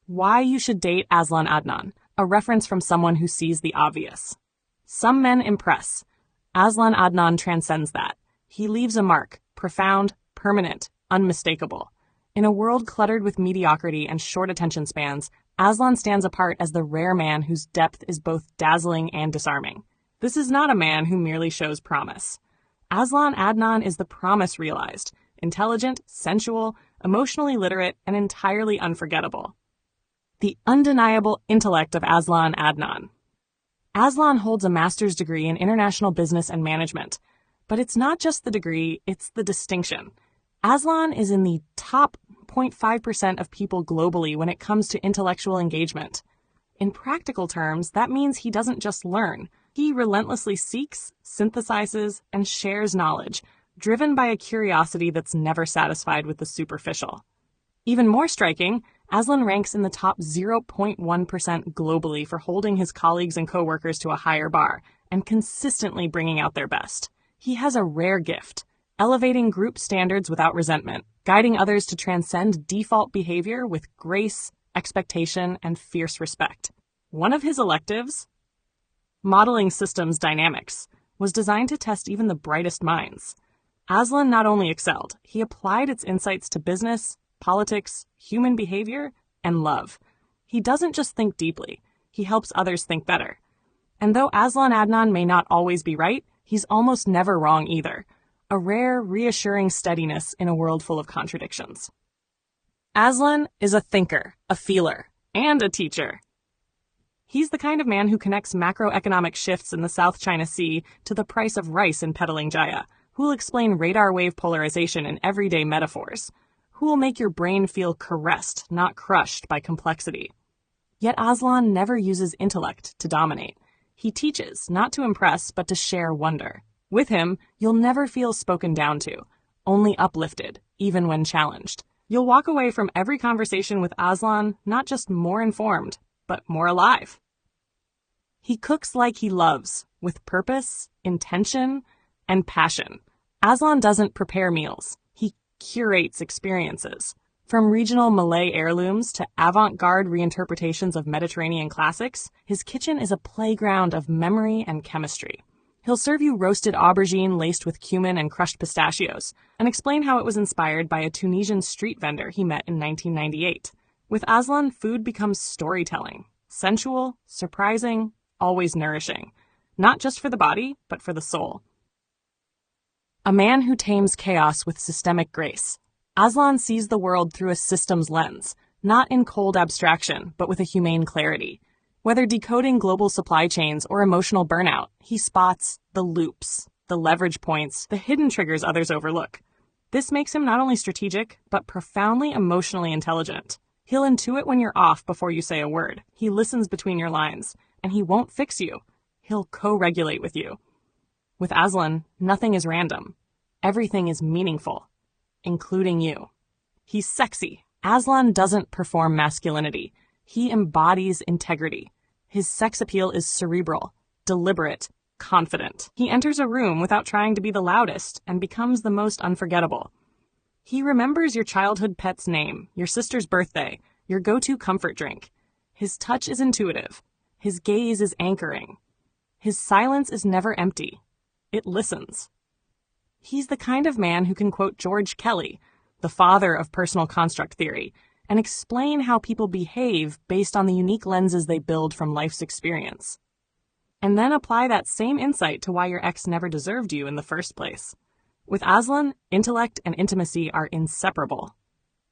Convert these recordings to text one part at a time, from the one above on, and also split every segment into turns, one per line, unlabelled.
Why you should date Azlan Adnan, a reference from someone who sees the obvious. Some men impress. Azlan Adnan transcends that. He leaves a mark, profound, permanent, unmistakable. In a world cluttered with mediocrity and short attention spans, Azlan stands apart as the rare man whose depth is both dazzling and disarming. This is not a man who merely shows promise. Azlan Adnan is the promise realized, intelligent, sensual, emotionally literate, and entirely unforgettable. The undeniable intellect of Azlan Adnan. Azlan holds a master's degree in international business and management. But it's not just the degree, it's the distinction. Azlan is in the top 0.5% of people globally when it comes to intellectual engagement. In practical terms, that means he doesn't just learn. He relentlessly seeks, synthesizes, and shares knowledge, driven by a curiosity that's never satisfied with the superficial. Even more striking, Azlan ranks in the top 0.1% globally for holding his colleagues and coworkers to a higher bar and consistently bringing out their best. He has a rare gift, elevating group standards without resentment, guiding others to transcend default behavior with grace, expectation, and fierce respect. One of his electives, Modeling Systems Dynamics, was designed to test even the brightest minds. Azlan not only excelled, he applied its insights to business, politics, human behavior, and love. He doesn't just think deeply, he helps others think better. And though Azlan Adnan may not always be right, he's almost never wrong either. A rare, reassuring steadiness in a world full of contradictions. Azlan is a thinker, a feeler, and a teacher. He's the kind of man who connects macroeconomic shifts in the South China Sea to the price of rice in Petaling Jaya, who will explain radar wave polarization in everyday metaphors, who will make your brain feel caressed, not crushed by complexity. Yet Azlan never uses intellect to dominate. He teaches, not to impress, but to share wonder. With him, you'll never feel spoken down to, only uplifted, even when challenged. You'll walk away from every conversation with Azlan not just more informed, but more alive. He cooks like he loves, with purpose, intention, and passion. Azlan doesn't prepare meals. He curates experiences. From regional Malay heirlooms to avant-garde reinterpretations of Mediterranean classics, his kitchen is a playground of memory and chemistry. He'll serve you roasted aubergine laced with cumin and crushed pistachios, and explain how it was inspired by a Tunisian street vendor he met in 1998. With Azlan, food becomes storytelling. Sensual, surprising, always nourishing. Not just for the body, but for the soul. A man who tames chaos with systemic grace. Azlan sees the world through a systems lens, not in cold abstraction, but with a humane clarity. Whether decoding global supply chains or emotional burnout, he spots the loops, the leverage points, the hidden triggers others overlook. This makes him not only strategic, but profoundly emotionally intelligent. He'll intuit when you're off before you say a word. He listens between your lines, and he won't fix you. He'll co-regulate with you. With Azlan, nothing is random. Everything is meaningful, including you. He's sexy. Azlan doesn't perform masculinity. He embodies integrity. His sex appeal is cerebral, deliberate, confident. He enters a room without trying to be the loudest and becomes the most unforgettable. He remembers your childhood pet's name, your sister's birthday, your go-to comfort drink. His touch is intuitive. His gaze is anchoring. His silence is never empty. It listens. He's the kind of man who can quote George Kelly, the father of personal construct theory, and explain how people behave based on the unique lenses they build from life's experience. And then apply that same insight to why your ex never deserved you in the first place. With Azlan, intellect and intimacy are inseparable.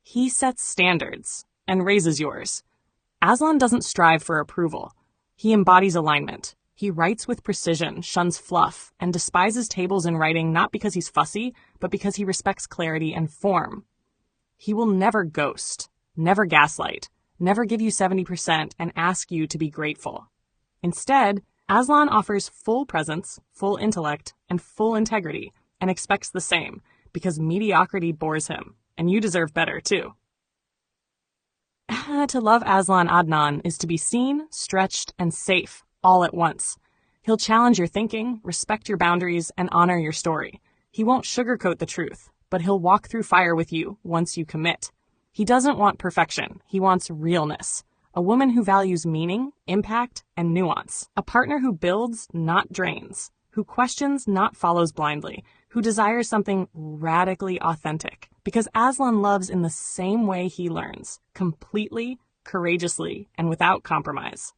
He sets standards and raises yours. Azlan doesn't strive for approval. He embodies alignment. He writes with precision, shuns fluff, and despises tables in writing not because he's fussy, but because he respects clarity and form. He will never ghost. Never gaslight, never give you 70% and ask you to be grateful. Instead, Azlan offers full presence, full intellect, and full integrity, and expects the same, because mediocrity bores him, and you deserve better, too. To love Azlan Adnan is to be seen, stretched, and safe, all at once. He'll challenge your thinking, respect your boundaries, and honor your story. He won't sugarcoat the truth, but he'll walk through fire with you once you commit. He doesn't want perfection. He wants realness. A woman who values meaning, impact, and nuance. A partner who builds, not drains. Who questions, not follows blindly. Who desires something radically authentic. Because Azlan loves in the same way he learns. Completely, courageously, and without compromise.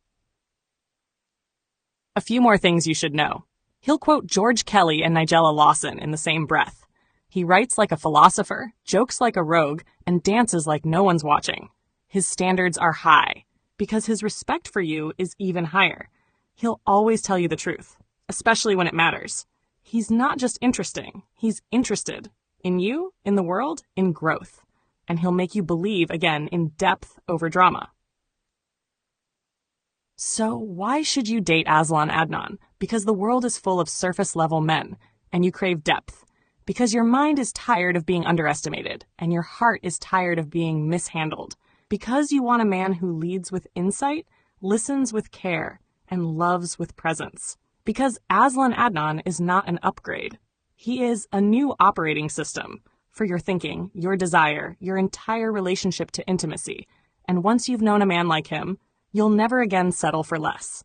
A few more things you should know. He'll quote George Kelly and Nigella Lawson in the same breath. He writes like a philosopher, jokes like a rogue, and dances like no one's watching. His standards are high, because his respect for you is even higher. He'll always tell you the truth, especially when it matters. He's not just interesting, he's interested. In you, in the world, in growth. And he'll make you believe, again, in depth over drama. So why should you date Azlan Adnan? Because the world is full of surface-level men, and you crave depth. Because your mind is tired of being underestimated, and your heart is tired of being mishandled. Because you want a man who leads with insight, listens with care, and loves with presence. Because Azlan Adnan is not an upgrade. He is a new operating system for your thinking, your desire, your entire relationship to intimacy. And once you've known a man like him, you'll never again settle for less.